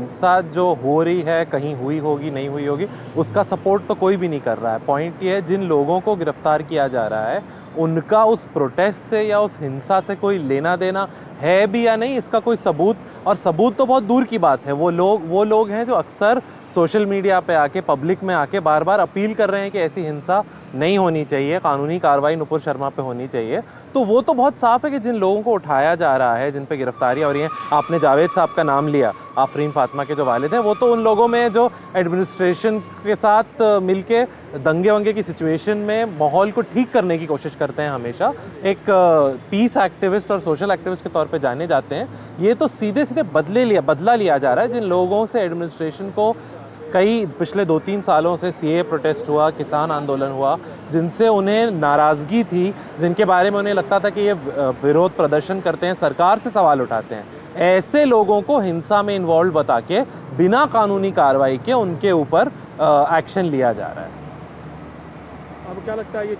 हिंसा जो हो रही है, कहीं हुई होगी नहीं हुई होगी, उसका सपोर्ट तो कोई भी नहीं कर रहा है। पॉइंट ये है, जिन लोगों को गिरफ्तार किया जा रहा है उनका उस प्रोटेस्ट से या उस हिंसा से कोई लेना देना है भी या नहीं, इसका कोई सबूत, और सबूत तो बहुत दूर की बात है। वो लोग हैं जो अक्सर सोशल मीडिया पे आके, पब्लिक में आके बार बार अपील कर रहे हैं कि ऐसी हिंसा नहीं होनी चाहिए, कानूनी कार्रवाई नुपुर शर्मा पे होनी चाहिए। तो वो तो बहुत साफ है कि जिन लोगों को उठाया जा रहा है, जिन पे गिरफ्तारियां हो रही हैं, आपने जावेद साहब का नाम लिया, आफरीन फातिमा के जो वालिद हैं, वो तो उन लोगों में जो एडमिनिस्ट्रेशन के साथ मिलके दंगे वंगे की सिचुएशन में माहौल को ठीक करने की कोशिश करते हैं हमेशा, एक पीस एक्टिविस्ट और सोशल एक्टिविस्ट के तौर पे जाने जाते हैं। ये तो सीधे सीधे बदला लिया जा रहा है जिन लोगों से एडमिनिस्ट्रेशन को कई पिछले 2-3 सालों से सीए प्रोटेस्ट हुआ, किसान आंदोलन हुआ, जिनसे उन्हें नाराज़गी थी, जिनके बारे में उन्हें लगता था कि ये विरोध प्रदर्शन करते हैं, सरकार से सवाल उठाते हैं, ऐसे लोगों को हिंसा में इन्वॉल्व बता के बिना कानूनी कार्रवाई के उनके ऊपर एक्शन लिया जा रहा है। आपको क्या लगता है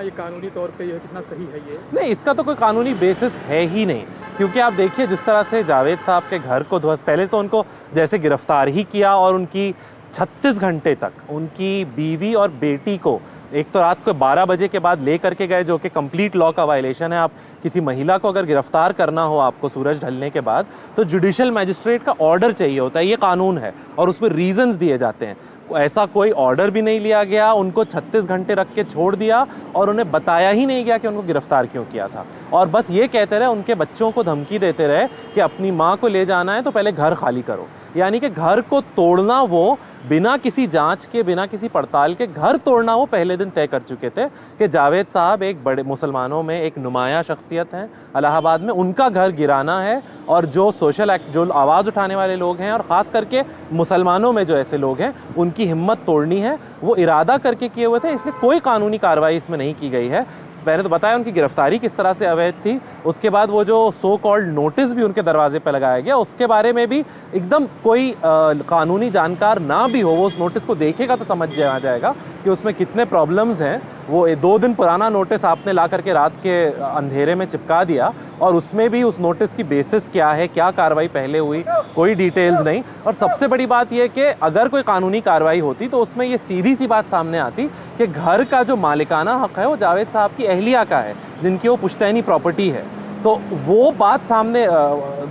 ये कानूनी तौर पे ये कितना सही है? ये नहीं, इसका तो कोई कानूनी बेसिस है ही नहीं, क्योंकि आप देखिए जिस तरह से जावेद साहब के घर को ध्वस्त, पहले तो उनको जैसे गिरफ्तार ही किया और उनकी 36 घंटे तक उनकी बीवी और बेटी को एक तो रात को 12 बजे के बाद ले करके गए, जो कि कंप्लीट लॉ का वायलेशन है। आप किसी महिला को अगर गिरफ्तार करना हो आपको सूरज ढलने के बाद, तो जुडिशियल मैजिस्ट्रेट का ऑर्डर चाहिए होता है, ये कानून है, और उसमें रीजंस दिए जाते हैं। ऐसा कोई ऑर्डर भी नहीं लिया गया, उनको 36 घंटे रख के छोड़ दिया और उन्हें बताया ही नहीं गया कि उनको गिरफ्तार क्यों किया था, और बस ये कहते रहे, उनके बच्चों को धमकी देते रहे कि अपनी माँ को ले जाना है तो पहले घर खाली करो। यानी कि घर को तोड़ना, वो बिना किसी जांच के, बिना किसी पड़ताल के घर तोड़ना वो पहले दिन तय कर चुके थे कि जावेद साहब एक बड़े मुसलमानों में एक नुमाया शख्सियत हैं इलाहाबाद में, उनका घर गिराना है, और जो जो आवाज़ उठाने वाले लोग हैं और ख़ास करके मुसलमानों में जो ऐसे लोग हैं उनकी हिम्मत तोड़नी है, वो इरादा करके किए हुए थे। इसलिए कोई कानूनी कार्रवाई इसमें नहीं की गई है। मैंने तो बताया उनकी गिरफ्तारी किस तरह से अवैध थी, उसके बाद वो जो सो कॉल्ड नोटिस भी उनके दरवाजे पर लगाया गया, उसके बारे में भी एकदम कोई कानूनी जानकार ना भी हो, वो उस नोटिस को देखेगा तो समझ आ जाएगा कि उसमें कितने प्रॉब्लम्स हैं। वो 2 दिन पुराना नोटिस आपने ला करके रात के अंधेरे में चिपका दिया, और उसमें भी उस नोटिस की बेसिस क्या है, क्या कार्रवाई पहले हुई, कोई डिटेल्स नहीं। और सबसे बड़ी बात यह कि अगर कोई कानूनी कार्रवाई होती तो उसमें ये सीधी सी बात सामने आती कि घर का जो मालिकाना हक है वो जावेद साहब की अहलिया का है, जिनकी वो पुश्तैनी प्रॉपर्टी है। तो वो बात सामने,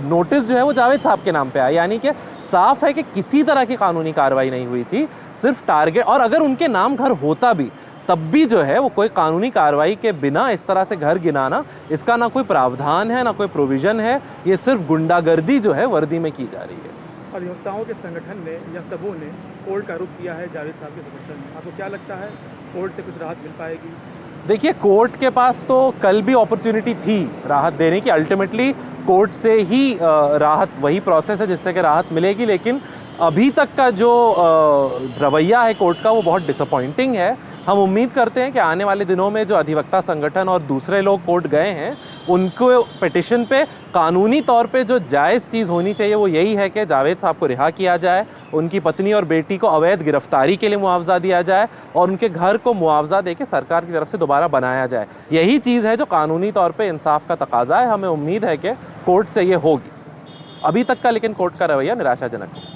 नोटिस जो है वो जावेद साहब के नाम पे आया, यानी कि साफ है कि किसी तरह की कानूनी कार्रवाई नहीं हुई थी, सिर्फ टारगेट। और अगर उनके नाम घर होता भी तब भी जो है वो कोई कानूनी कार्रवाई के बिना इस तरह से घर गिराना, इसका ना कोई प्रावधान है, ना कोई प्रोविज़न है, ये सिर्फ गुंडागर्दी जो है वर्दी में की जा रही है। अधिवक्ताओं के संगठन ने या सबों ने कोर्ट का रुख किया है जावेद साहब के समर्थन में, आपको क्या लगता है कोर्ट से कुछ राहत मिल पाएगी? देखिए, कोर्ट के पास तो कल भी अपॉर्चुनिटी थी राहत देने की, अल्टीमेटली कोर्ट से ही राहत, वही प्रोसेस है जिससे कि राहत मिलेगी, लेकिन अभी तक का जो रवैया है कोर्ट का वो बहुत डिसअपॉइंटिंग है। हम उम्मीद करते हैं कि आने वाले दिनों में जो अधिवक्ता संगठन और दूसरे लोग कोर्ट गए हैं, उनको पिटिशन पे कानूनी तौर पे जो जायज़ चीज़ होनी चाहिए वो यही है कि जावेद साहब को रिहा किया जाए, उनकी पत्नी और बेटी को अवैध गिरफ्तारी के लिए मुआवजा दिया जाए, और उनके घर को मुआवजा देके सरकार की तरफ से दोबारा बनाया जाए। यही चीज़ है जो कानूनी तौर पे इंसाफ का तकाजा है। हमें उम्मीद है कि कोर्ट से ये होगी। अभी तक का लेकिन कोर्ट का रवैया निराशाजनक है।